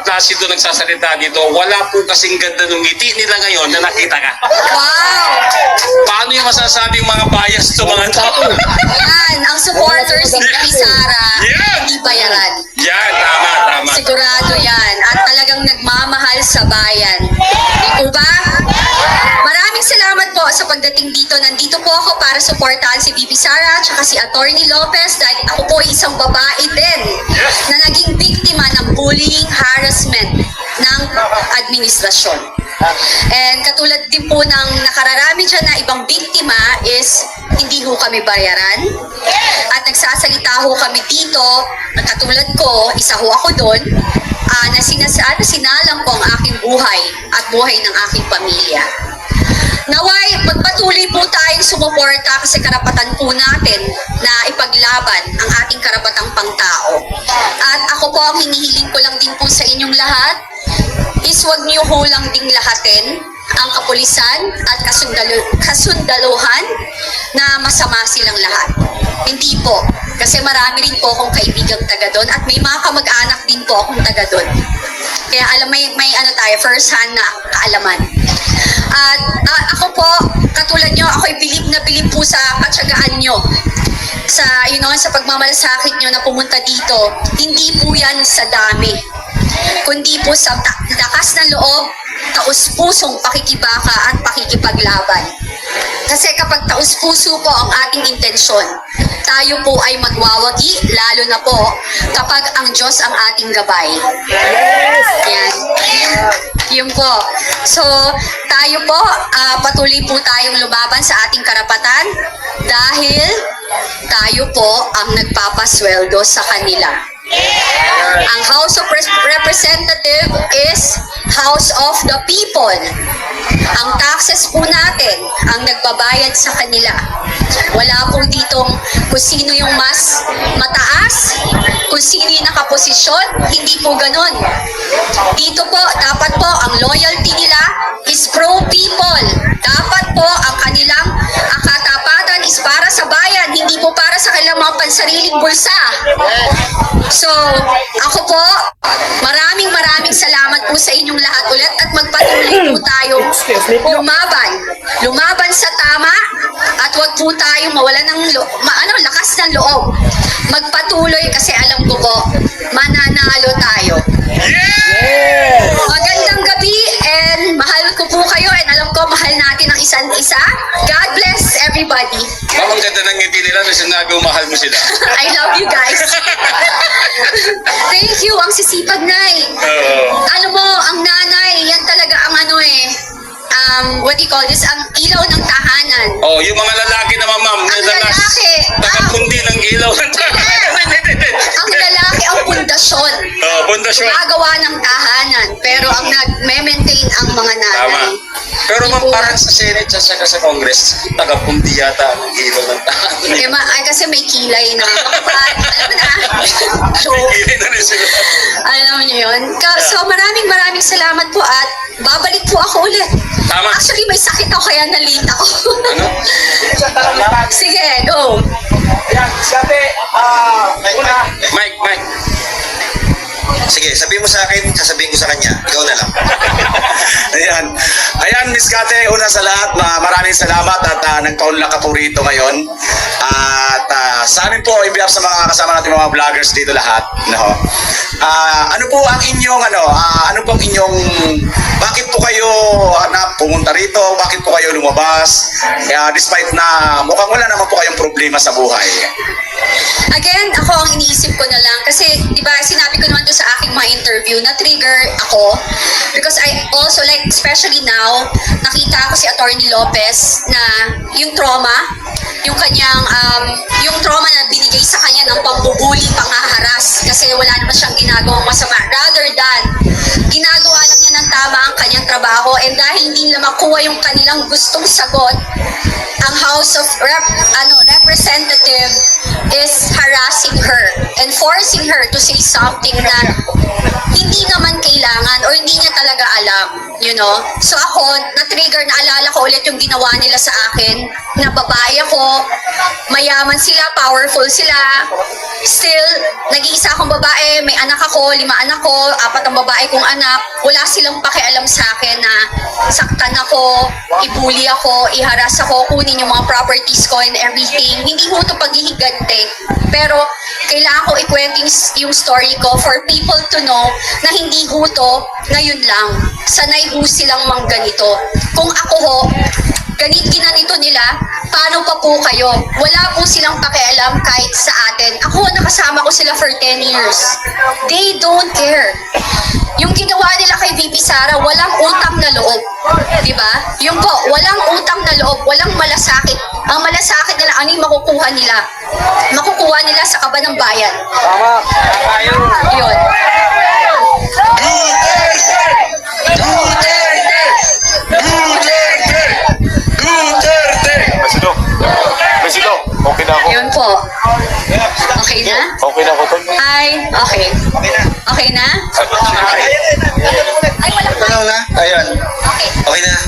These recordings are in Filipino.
Placido nagsasalita dito, wala po kasing ganda ng ngiti nila ngayon na nakita ka. Wow! Paano yung masasabing mga bias to mga tao? Yan, ang supporters ni Sara, Yan! hindi bayaran. Yan, tama, tama. Sigurado yan. At talagang nagmamahal sa bayan. Di po ba? Maraming salamat po sa pagdating dito. Nandito po ako para suportahan si VP Sara at si Attorney Lopez dahil ako po ay isang babae din na naging biktima ng bullying, harassment ng administrasyon. And katulad din po ng nakararami dyan na ibang biktima is hindi ho kami bayaran. At nagsasalita ho kami dito, katulad ko, isa ho ako doon, na sinalang ko ang aking buhay at buhay ng aking pamilya. Naway, magpatuloy po tayong sumuporta kasi karapatan po natin na ipaglaban ang ating karapatang pangtao. At ako po, ang hinihiling ko lang din po sa inyong lahat is huwag niyo ho lang ding lahatin ang kapulisan at kasundaluhan na masama silang lahat. Hindi po. Kasi marami rin po akong kaibigang taga doon at may mga kamag-anak din po akong taga doon. Kaya alam, may ano tayo, first hand na kaalaman. At ako po, katulad nyo, ako'y bilib na bilib po sa katsagaan nyo. Sa, sa pagmamalasakit nyo na pumunta dito. Hindi po yan sa dami. Kundi po sa lakas ng loob, taus-pusong pakikibaka at pakikipaglaban. Kasi kapag taus-puso po ang ating intensyon, tayo po ay magwawagi, lalo na po kapag ang Diyos ang ating gabay. Yan. Yun po. So, tayo po, patuloy po tayong lumaban sa ating karapatan dahil tayo po ang nagpapasweldo sa kanila. Ang House of Representative is House of the People. Ang taxes po natin ang nagbabayad sa kanila. Wala po ditong kung sino yung mas mataas, kung sino yung nakaposisyon, hindi po ganun. Dito po, dapat po ang loyalty nila is pro-people. Dapat po ang kanilang katapatan is para sa bayan, hindi po para sa kanilang mga pansariling bulsa. So, ako po, maraming salamat po sa inyong lahat ulit at magpatuloy po tayong lumaban. Lumaban sa tama at wag po tayong mawala ng lakas ng loob. Magpatuloy kasi alam ko po, mananalo tayo. Yes! Magandang gabi and mahal ko po kayo and alam ko mahal natin ang isa't isa. God bless everybody. Ma'am, ang ganda ng ngiti nila na sinabi mahal mo sila. I love you guys. Thank you, ang sisipag, Nay. Alam mo, ang nanay, yan talaga ang what do you call this? Ang ilaw ng tahanan. Oh, yung mga lalaki naman, ma'am. Ang lalaki. Tagakundi ng ilaw ng tahanan. Ang lalaki ang pundasyon. Oh, pundasyon. Gagawa ng tahanan. Pero ang nag-maintain ang mga nanay. Tama. Pero ma'am, parang sa Senate at saka sa Congress, tagakundi yata ang ilaw ng tahanan. Kasi may kilay na. Alam mo na. So, Kilay na rin sila. alam niyo yun. So maraming salamat po at babalik po ako ulit. Tama. Actually, may sakit ako kaya na-late ako. Ano? Sige, go. Yan, sabi, Mike. sige, sabihin mo sa akin, sasabihin ko sa kanya. Ikaw na lang. Ayan, Miss Kate, una sa lahat, maraming salamat at nagpaunlak ka po rito ngayon. At sa amin po, in behalf sa mga kasama natin mga vloggers dito lahat, no? Ano po ang inyong, bakit po kayo pumunta rito? Bakit po kayo lumabas? Despite na mukhang wala naman po kayong problema sa buhay. Again, ako ang iniisip ko na lang kasi, di ba, sinabi ko naman doon sa aking mga interview na trigger ako because I also like, especially now, nakita ko si Attorney Lopez na yung trauma, yung kanyang, yung trauma na binigay sa kanya ng pambubuli, panghaharas kasi wala naman siyang ginagawang masama rather than ginagawa lang niya ng tama ang kanyang trabaho, and dahil hindi nila makuha yung kanilang gustong sagot, ang House of Representative is harassing her and forcing her to say something na hindi naman kailangan or hindi niya talaga alam, you know? So ako, na-trigger, naalala ko ulit yung ginawa nila sa akin, na babae ako, mayaman sila, powerful sila, still, nag-iisa akong babae, may anak ako, 5 anak ko, 4 ang babae kong anak, wala silang pakialam sa akin na saktan ako, ibuli ako, iharas ako, kunin yung mga properties ko and everything. Hindi ho ito paghihigante. Pero, kailangan ko ikwento yung story ko for people to know na hindi ho ito ngayon lang. Sanay ho silang mangganito. Kung ako ho, ginanito nila, paano pa po kayo? Wala po silang pakialam kahit sa atin. Ako, nakasama ko sila for 10 years. They don't care. Yung ginawa nila kay VP Sara, walang utang na loob. Diba? Yung po, walang utang na loob, walang malasakit. Ang malasakit nila, ano yung makukuha nila? Makukuha nila sa kaba ng bayan. Yun. Presido, okay na ako. Yun po. Okay na? Okay na ako. Ay, okay. Okay na? Ay, wala pa. Tanong na? Ayun. Okay. Okay na.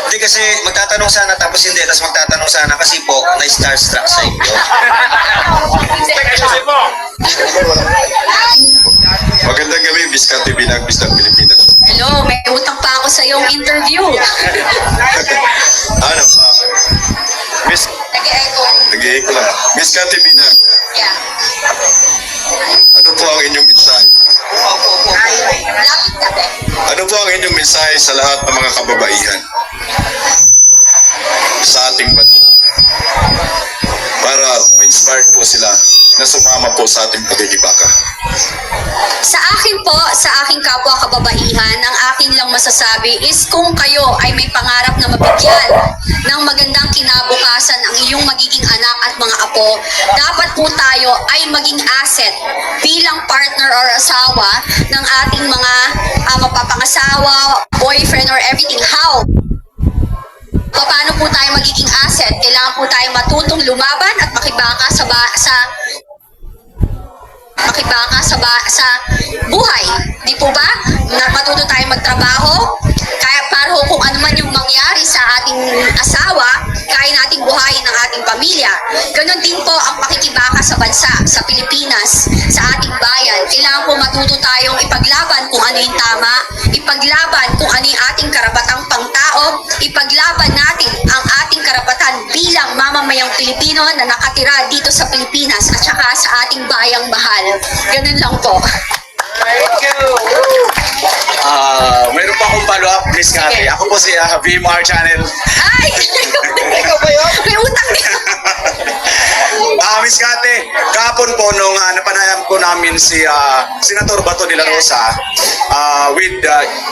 Hindi kasi magtatanong sana tapos hindi. Tapos magtatanong sana kasi po na-starstruck sa inyo. Magandang gabi, Miss Cathy Binag, Miss ng Pilipinas. Hello, may utang pa ako sa iyong interview. Ano? Miss, Nag-echo. nag-i-echo lang. Miss Cathy Binag, Yeah. ano po ang inyong mensahe? Lapit na ba? Ano po ang inyong mensahe sa lahat ng mga kababaihan sa ating bansa? Para ma-inspire po sila na sumama po sa ating pagkikibaka. Sa akin po, sa aking kapwa kababaihan, ang akin lang masasabi is kung kayo ay may pangarap na mabigyan ng magandang kinabukasan ang iyong magiging anak at mga apo, dapat po tayo ay maging asset bilang partner or asawa ng ating mga mapapangasawa, boyfriend or everything. How? Paano po tayo magiging asset? Kailangan po tayo matutong lumaban at makibaka sa buhay. Di po ba? Matuto tayo magtrabaho. Kaya para ho kung ano man yung mangyari sa ating asawa, kaya nating buhayin ang ating pamilya. Ganon din po ang pakikibaka sa bansa, sa Pilipinas, sa ating bayan. Kailangan po matuto tayong ipaglaban kung ano yung tama, ipaglaban kung ano yung ating karapatang pangtao, ipaglaban natin ang ating karapatan bilang mamamayang Pilipino na nakatira dito sa Pilipinas at saka sa ating bayang mahal. Ganun lang po. Meron pa akong follow-up, Miss Cathy. Ako po si VMR Channel. Ay! Ikaw ba yun? May utang din. Miss Cathy, kahapon po nung napanayam ko namin si Senator Bato de la Rosa with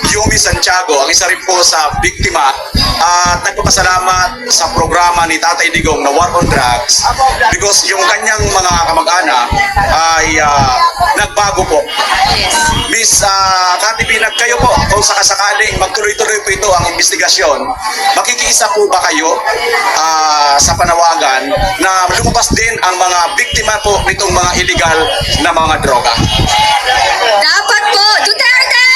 Yumi Santiago, ang isa rin po sa biktima, at nagpapasalamat sa programa ni Tatay Digong na War on Drugs because yung kanyang mga kamag-anak ay nagbago po. Yes. Miss Cathy Binag, kayo po, kung sakasakaling magtuloy-tuloy po ito ang investigasyon, makikiisa po ba kayo sa panawagan na lumabas din ang mga biktima po nitong mga illegal na mga droga? Dapat po, Duterte!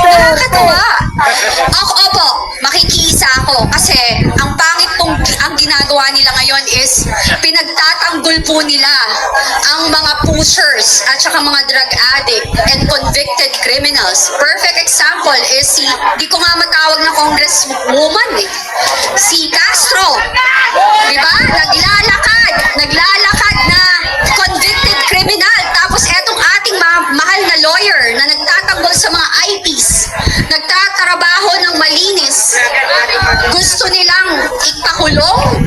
Nakakatawa. Opo, makikiisa ako kasi ang pangit pong ang ginagawa nila ngayon is pinagtatanggol po nila ang mga pushers at saka mga drug addict and convicted criminals. Perfect example is di ko nga matawag na congresswoman si Castro. Diba? Naglalakad na convicted criminal. Tapos etong ating mahal na lawyer na nagtatanggol sa mga IPs, nagtatrabaho ng malinis, gusto nilang ipakulong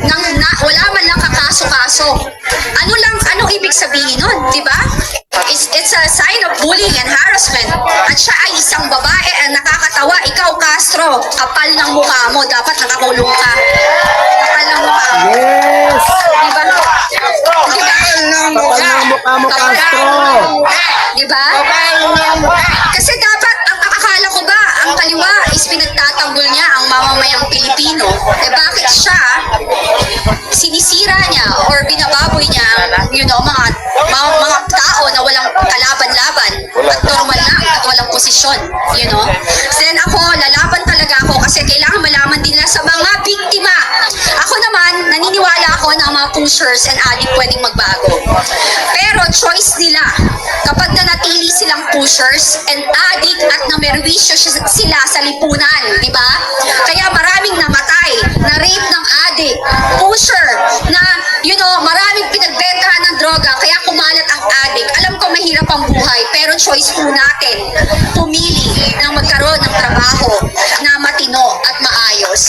wala man lang kakaso-kaso. Anong ibig sabihin nun, di ba? It's a sign of bullying and harassment. At siya ay isang babae ang nakakatawa. Ikaw, Castro, kapal ng mukha mo, dapat nakakulong ka. Kapal ng mukha mo. Yes! Di ba? Kasi dapat, ang akala ko ba, ang kaliwa is pinagtatanggol niya ang mamamayang Pilipino. Eh bakit siya, sinisira niya or binababoy niya, mga tao na walang kalaban-laban at normal lang at walang posisyon, Then ako, lalaban talaga ako kasi kailangan malaman din nila sa mga biktima. Ako naman, naniniwala ako na ang mga pushers and addict pwedeng magbago. Pero choice nila, kapag nanatili silang pushers and addict at namerwisyo sila sa lipunan, di ba? Kaya maraming namatay, na rape ng addict, pusher, na, maraming pinagbentahan ng droga, kaya kumalat ang addict. Alam ko mahirap ang buhay, pero choice po natin, pumili ng magkaroon ng trabaho na matino at maayos.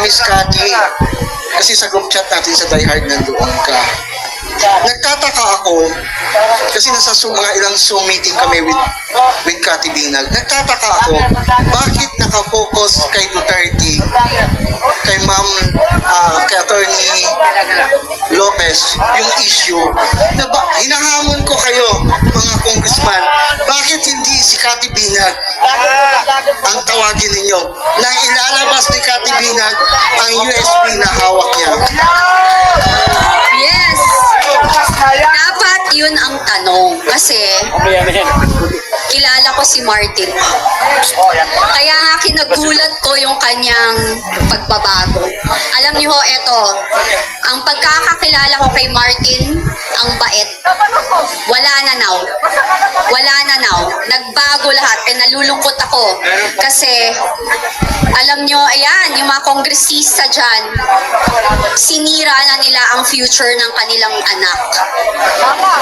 Miss Cathy, kasi sa group chat natin sa Die Hard nandoon ka. Nagtataka ako kasi nasa mga ilang Zoom meeting kami with Cathy Binag. Nagtataka ako bakit nakafocus kay Duterte, kay Ma'am, kay Attorney Lopez yung issue na hinahamon ko kayo mga congressman, bakit hindi si Cathy Binag ang tawagin ninyo na ilalabas ni Cathy Binag ang USB na hawak niya? Yes! Dapat yun ang tanong kasi kilala ko si Martin. Kaya nga kinagulat ko yung kanyang pagbabago. Alam niyo ho, eto, ang pagkakakilala ko kay Martin, ang bait. Wala na now. Wala na now. Nagbago lahat. And nalulungkot ako. Kasi, alam nyo, ayan, yung mga kongresista dyan, sinira na nila ang future ng kanilang anak.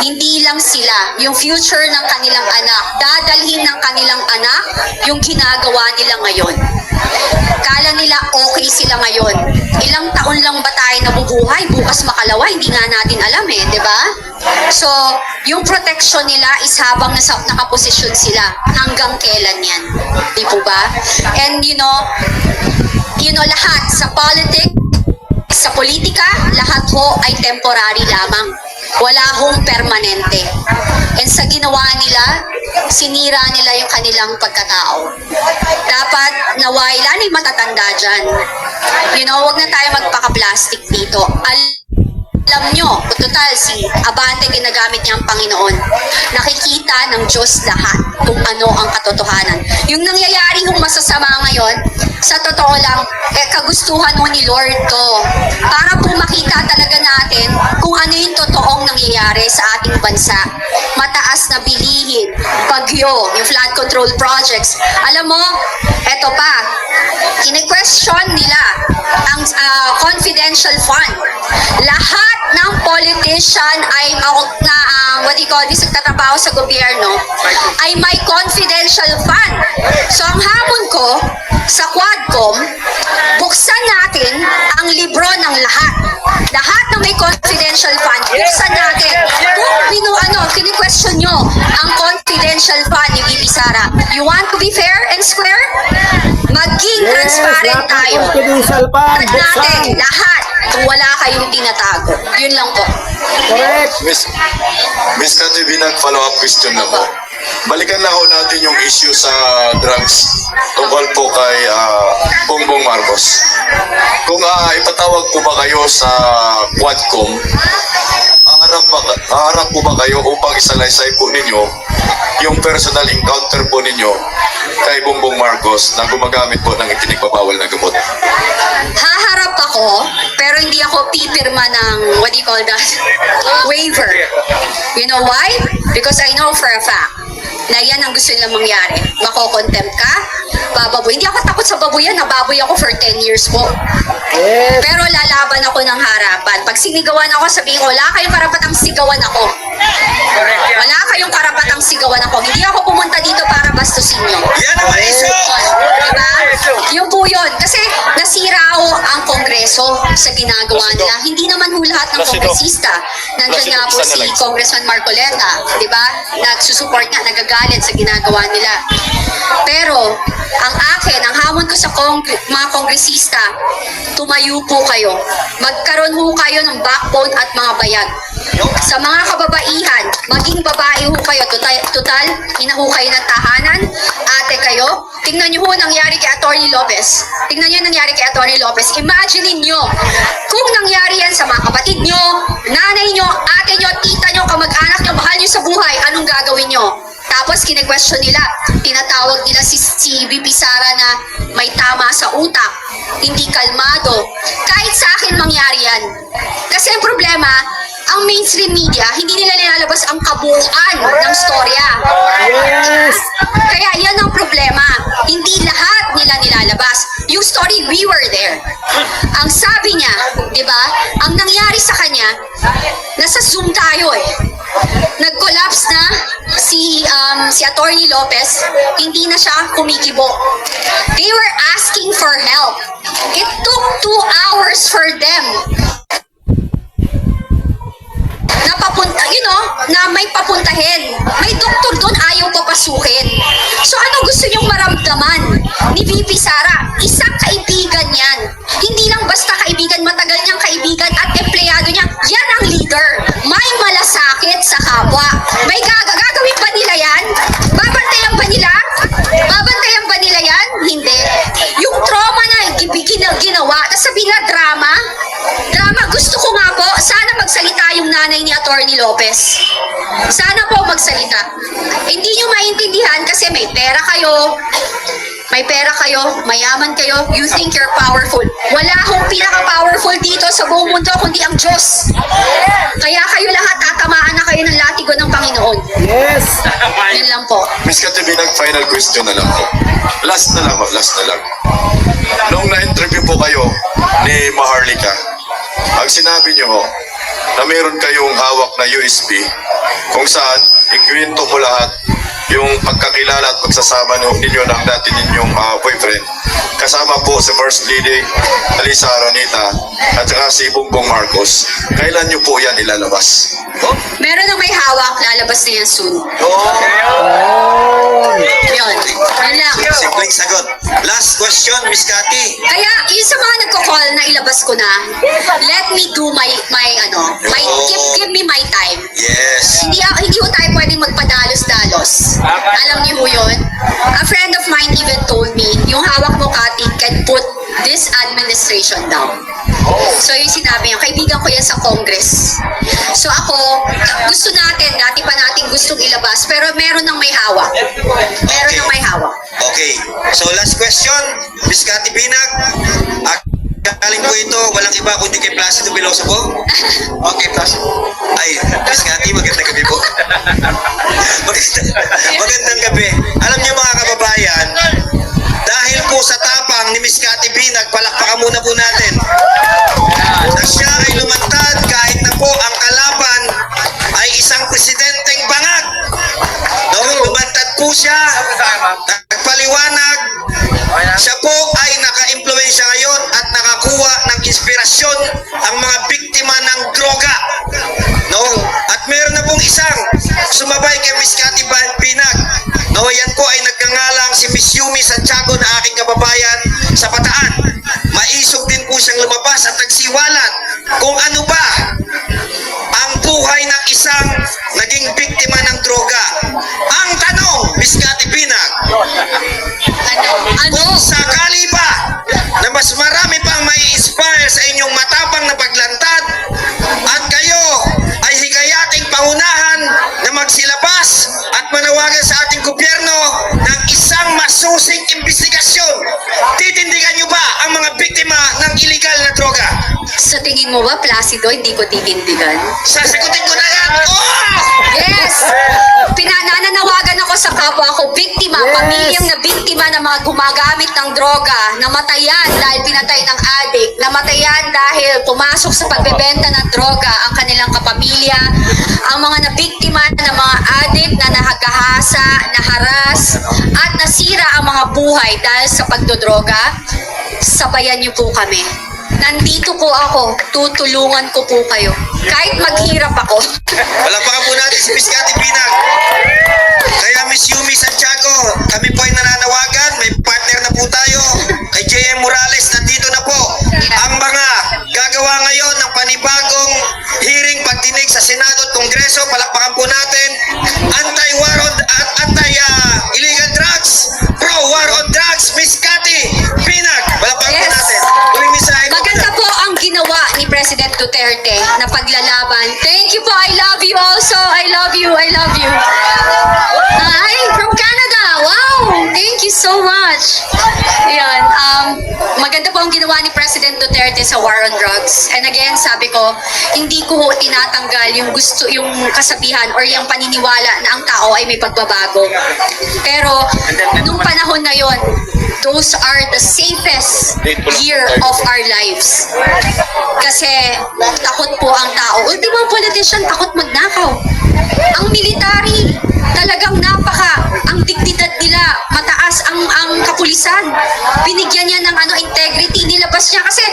Hindi lang sila. Yung future ng kanilang anak, dadalhin ng kanilang anak yung ginagawa nila ngayon. Kala nila okay sila ngayon. Ilang taon lang ba tayo nabubuhay? Bukas makalawa, hindi nga natin alam di ba? So, yung protection nila is habang nakaposisyon sila. Hanggang kailan yan? Di po ba? And lahat sa politics, sa politika, lahat ho ay temporary lamang. Wala hong permanente. And sa ginawa nila, sinira nila yung kanilang pagkatao. Dapat naway, lalo yung matatanda dyan. Huwag na tayo magpaka-plastic dito. Alam nyo, total si Abante ginagamit niya ang Panginoon. Nakikita ng Diyos lahat kung ano ang katotohanan. Yung nangyayari hong masasama ngayon, sa totoo lang, kagustuhan mo ni Lord to. Para po makita talaga natin kung ano yung totoong nangyayari sa ating bansa. Mataas na bilihin, bagyo, yung flood control projects. Alam mo, eto pa, kine-question nila ang confidential fund. Lahat ng politician ay nagtatrabaho sa gobyerno ay may confidential fund. So ang hamon ko sa Quadcom, buksan natin ang libro ng lahat. Lahat na may confidential fund, buksan natin. Kung kini-question nyo ang confidential fund ni Bibi Sara, you want to be fair and square? Maging transparent tayo. At natin, lahat, kung wala kayong tinatago. Yun lang po. Miss Cathy Binag, follow-up question na po. Balikan lang ho natin yung issue sa drugs tungkol po kay Bongbong Marcos. Kung ipatawag po ba kayo sa Quadcom, haharap po ba kayo upang isalaysay po ninyo yung personal encounter po ninyo kay Bongbong Marcos na gumagamit po ng ipinagbabawal na gamot? Haharap ako, pero hindi ako pipirma ng, waiver. You know why? Because I know for a fact na yan ang gusto nilang mangyari. Mako-contempt ka, bababoy. Hindi ako takot sa baboy yan, nababoy ako for 10 years po. Pero lalaban ako ng harapan. Pag sinigawan ako, sabihin ko, wala kayong karapatang sigawan ako. Wala kayong karapatang sigawan ako. Hindi ako pumunta dito para bastusin nyo. Yan ang issue! Diba? Yung po yun. Kasi nasira ho ang Kongreso sa ginagawa nila. Hindi naman ho lahat ng kongresista. Nandiyan nga po si Congressman Marcoleta. Diba? Nagsusupport nga, nagagalit sa ginagawa nila. Pero, ang akin, ang hamon ko sa mga kongresista, tumayo po kayo. Magkaroon ho kayo ng backbone at mga bayag. Sa mga kababaihan, maging babae ho kayo. Total, ina ho kayo ng tahanan, ate kayo. Tingnan niyo ho nangyari kay Atty. Lopez. Tingnan niyo nangyari kay Atty. Lopez. Imagine niyo, kung nangyari yan sa mga kapatid niyo, nanay niyo, ate niyo, tita niyo, kamag-anak niyo, mahal niyo sa buhay, anong gagawin niyo? Tapos kine-question nila, tinatawag nila si VP Sara na may tama sa utak, hindi kalmado. Kahit sa akin mangyari yan. Kasi ang problema, ang mainstream media, hindi nila nilalabas ang kabuuan ng storya. Kaya yan ang problema. Hindi lahat nila nilalabas. Yung story, we were there. Ang sabi niya, di ba, ang nangyari sa kanya, nasa Zoom tayo eh. Nag-collapse na si Atty. Lopez, hindi na siya kumikibo. They were asking for help. It took 2 hours for them na may papuntahin. May doktor doon, ayaw papasukin. So ano gusto niyong maramdaman ni VP Sara? Isang kaibigan yan. Hindi lang basta kaibigan, matagal niyang kaibigan at empleyado niya. Yan ang leader. May malasakit sa kapwa. May gagawin ba nila yan? Babantayan ba nila? Babantayan ba nila yan? Hindi. Yung trauma na ginawa, sabi na drama. Gusto ko nga po, sana magsalita yung nanay ni Atty. Lopez. Sana po magsalita. Hindi nyo maintindihan kasi may pera kayo, mayaman kayo, you think you're powerful. Wala akong pinaka-powerful dito sa buong mundo kundi ang Diyos. Kaya kayo lahat tatamaan na kayo ng latigo ng Panginoon. Yes! Yan lang po. Miss Katibinag, final question na lang po. Last na lang. Nung na-interview po kayo ni Maharlika, ang sinabi niyo ho, na meron kayong hawak na USB kung saan ikwento mo lahat yung pagkakilala at pagsasama ninyo ng dati ninyong boyfriend. Kasama po si First Lady Alisa Araneta at saka si Bongbong Marcos. Kailan nyo po yan ilalabas? Meron na may hawak, lalabas na yan soon. Yun. Yan lang. Simpleng sagot. Last question, Miss Cathy. Kaya, yung sa mga nagko-call na ilabas ko na, let me do give me my time. Yes. Hindi ho tayo pwedeng magpadalos-dalos. Alam niyo ho yun? A friend of mine even told me, yung hawak mo, Cathy, can put this administration down. So yung sinabi niya, kaibigan ko yan sa Congress. So ako, gusto natin, dati pa natin gustong ilabas, pero meron nang may hawak. Meron nang may hawak. Okay. So last question, Miss Cathy Binag. Galing po ito, walang iba kundi kay Placido Veloso po. Okay, Placido. Ay, Miss Cathy, magandang gabi po. Magandang gabi. Alam niyo mga kababayan, dahil po sa tapang ni Miss Cathy Binag, palakpakan muna po natin, na siya ay lumantad kahit na po ang kalaban ay isang presidenteng bangag. Lumantad po siya, nagpaliwanag, siya po ay naka-impluensya ngayon at nakakuha ng inspirasyon ang mga biktima ng droga. At meron na pong isang sumabay kay Miss Cathy Binag. Yan po ay nagngangalang si Miss Yumi Santiago na aking kababayan sa Bataan. Maisog din po siyang lumabas at nagsiwalat kung ano ba ang buhay ng isang naging biktima ng droga. Ang tanong, Miss Cathy Binag, kung sakali ba na mas marami pang may inspire sa inyong matapang na paglantad at kayo ay higayating pangunahan na magsilabas at manawagan sa ating gobyerno ng isang masusing investigasyon, titindigan nyo ba ang mga biktima ng illegal na droga? Sa tingin mo ba, Placido, hindi ko titindigan? Sasagutin ko na yan! Yes! Pinananawagan ako sa kapwa ko, biktima, pamilyang na biktima ng mga gumagamit ng droga, namatayan dahil pinatay ng adik, namatayan dahil pumasok sa pagbebenta ng droga ang kanilang kapamilya, ang mga nabiktima ng mga adik na nahagahasa, naharas, at nasira ang mga buhay dahil sa pagdodroga. Sabayan niyo po kami. Nandito po ako, tutulungan ko po kayo. Kahit maghirap ako. Palakpakan po natin si Miss Cathy Binag. Kaya Miss Yumi Santiago, kami po ay nananawagan, may partner na po tayo. Kay JM Morales, nandito na po ang mga gagawa ngayon ng panibagong hearing pagdinig sa Senado at Kongreso. Palakpakan po natin. Anti-war on at anti-illegal drugs. Pro-war on drugs. Miss Cathy Binag. Palakpakan po Yes. natin. Uy, Miss Ay, Maganda po ang ginawa ni President Duterte na paglalaban. Thank you po. I love you also. I love you. I love you. Hi, from Canada. Wow. Thank you so much. Ayan. Maganda po ang ginawa ni President Duterte sa war on drugs. And again, sabi ko, hindi ko tinatanggal yung gusto, yung kasabihan or yung paniniwala na ang tao ay may pagbabago. Pero, nung panahon na yon, those are the safest year of our lives. Kasi takot po ang tao. Ultimo politician, takot magnakaw. Ang military, talagang ang dignidad nila, mataas ang kapulisan. Binigyan niya ng integrity, nilabas niya kasi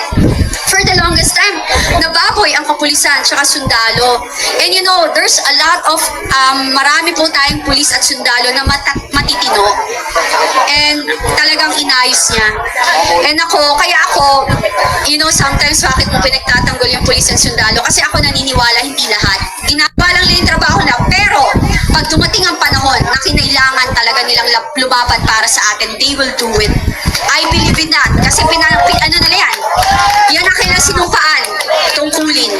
for the longest time, nababoy ang kapulisan tsaka sundalo. And you know, there's a lot of, marami po tayong pulis at sundalo na matitino. And talagang inayos niya. And kaya ako, you know, sometimes bakit mo pinagtatanggol yung pulis at sundalo? Kasi ako naniniwala, hindi lahat. Ginagawa lang nila yung trabaho na, pero pag dumating ang panahon na kinailangan talaga nilang lumaban para sa atin, they will do it. I believe in that. Kasi ano nila yan? Yan ang kailang sinumpaan, tungkulin.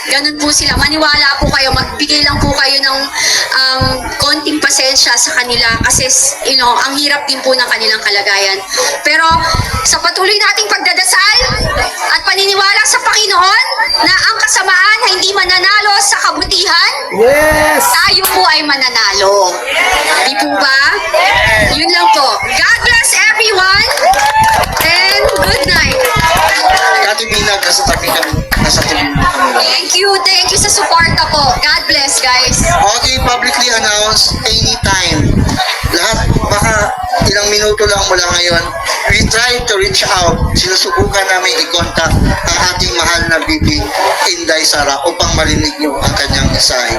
Ganun po sila. Maniwala po kayo, magbigay lang po kayo ng konting pasensya sa kanila kasi, you know, ang hirap din po ng kanilang kalagayan. Pero sa patuloy nating pagdadasal at paniniwala sa Panginoon na ang kasamaan ay hindi mananalo sa kabutihan, tayo po ay mananalo. Di po ba? Yun lang po. God bless everyone and good night. Cathy Binag, nasa tabi kami. Nasa tabi kami. Thank you sa suporta po. God bless, guys. Okay, publicly announced anytime. Lahat, baka ilang minuto lang mula ngayon, we try to reach out. Sinusubukan namin i-contact ang ating mahal na Bibi Inday Sara upang marinig niyo ang kanyang mensahe.